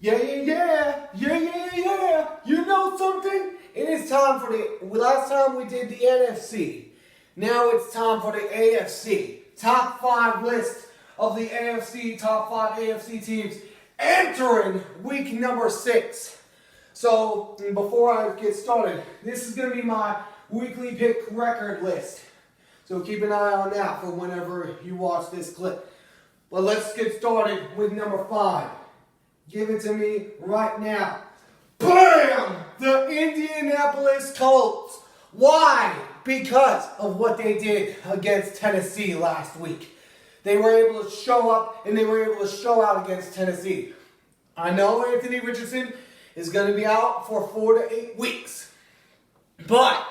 Yeah. You know something? It is time for last time we did the NFC. Now it's time for the AFC. Top 5 list of the AFC, top 5 AFC teams entering week number 6. So, before I get started, this is going to be my weekly pick record list. So keep an eye on that for whenever you watch this clip. But let's get started with number 5. Give it to me right now. BAM! The Indianapolis Colts. Why? Because of what they did against Tennessee last week. They were able to show up and they were able to show out against Tennessee. I know Anthony Richardson is going to be out for 4 to 8 weeks. But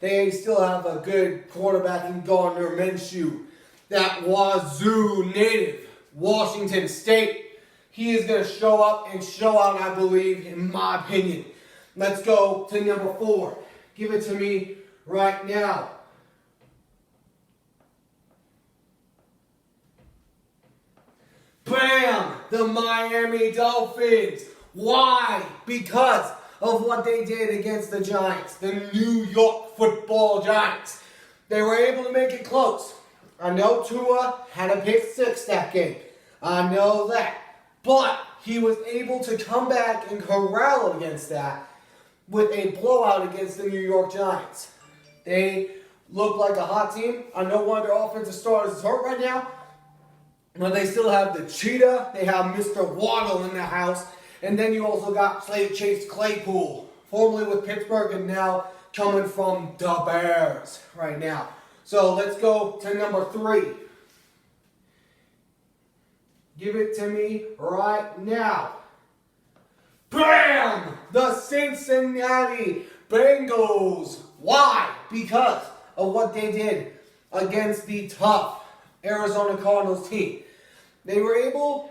they still have a good quarterback in Gardner Minshew. That Wazoo native, Washington State. He is going to show up and show out, I believe, in my opinion. Let's go to number 4. Give it to me right now. BAM! The Miami Dolphins. Why? Because of what they did against the Giants, the New York Football Giants. They were able to make it close. I know Tua had a pick 6 that game. I know that. But he was able to come back and corral against that with a blowout against the New York Giants. They look like a hot team. I know one of their offensive starters is hurt right now. But they still have the Cheetah. They have Mr. Waddle in the house. And then you also got Chase Claypool, formerly with Pittsburgh and now coming from the Bears right now. So let's go to number 3. Give it to me right now. BAM! The Cincinnati Bengals. Why? Because of what they did against the tough Arizona Cardinals team. They were able...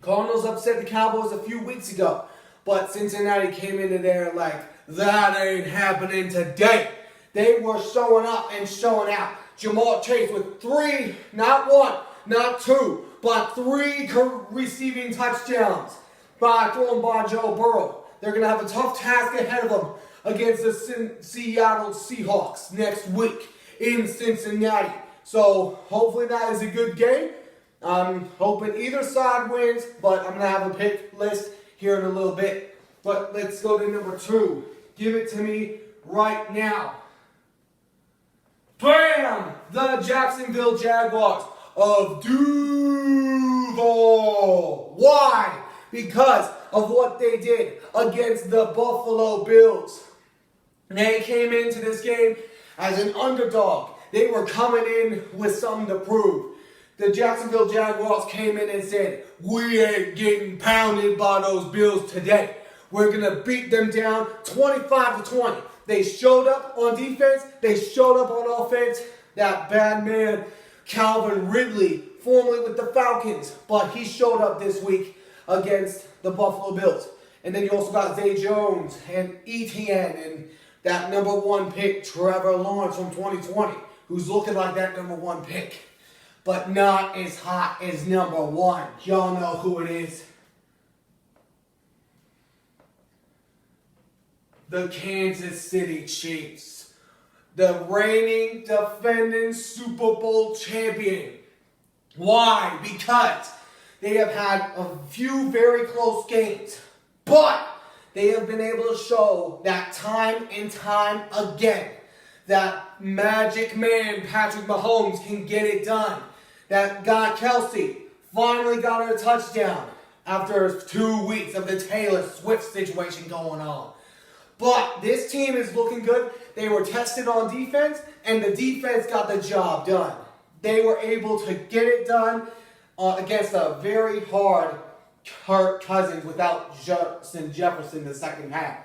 Cardinals upset the Cowboys a few weeks ago, but Cincinnati came into there like, that ain't happening today. They were showing up and showing out. Jamar Chase with 3, not 1, not 2, but 3 receiving touchdowns thrown by Joe Burrow. They're going to have a tough task ahead of them against the Seattle Seahawks next week in Cincinnati. So hopefully that is a good game. I'm hoping either side wins, but I'm going to have a pick list here in a little bit. But let's go to number 2. Give it to me right now. BAM! The Jacksonville Jaguars of Duval. Why? Because of what they did against the Buffalo Bills. They came into this game as an underdog. They were coming in with something to prove. The Jacksonville Jaguars came in and said, we ain't getting pounded by those Bills today. We're going to beat them down 25-20. They showed up on defense. They showed up on offense. That bad man, Calvin Ridley, formerly with the Falcons, but he showed up this week against the Buffalo Bills. And then you also got Zay Jones and Etienne and that number 1 pick, Trevor Lawrence from 2020, who's looking like that number 1 pick. But not as hot as number 1. Y'all know who it is. The Kansas City Chiefs. The reigning, defending Super Bowl champion. Why? Because they have had a few very close games. But they have been able to show that time and time again that magic man Patrick Mahomes can get it done. That guy Kelsey finally got her touchdown after 2 weeks of the Taylor Swift situation going on. But this team is looking good. They were tested on defense, and the defense got the job done. They were able to get it done against a very hard Kirk Cousins without Justin Jefferson in the second half.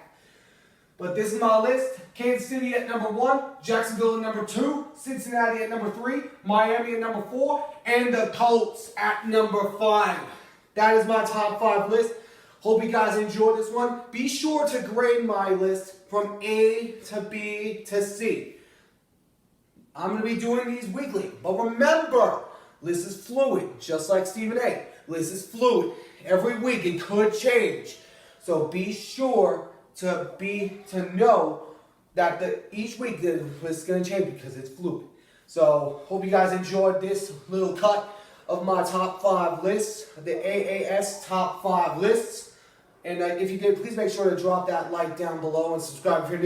But this is my list. Kansas City at number 1, Jacksonville at number 2, Cincinnati at number 3, Miami at number 4, and the Colts at number 5. That is my top 5 list. Hope you guys enjoyed this one. Be sure to grade my list from A to B to C. I'm going to be doing these weekly. But remember, list is fluid, just like Stephen A. List is fluid. Every week it could change. So be sure to know that each week the list is going to change because it's fluid. So hope you guys enjoyed this little cut of my top 5 lists, the AAS top 5 lists. And if you did, please make sure to drop that like down below and subscribe if you're new.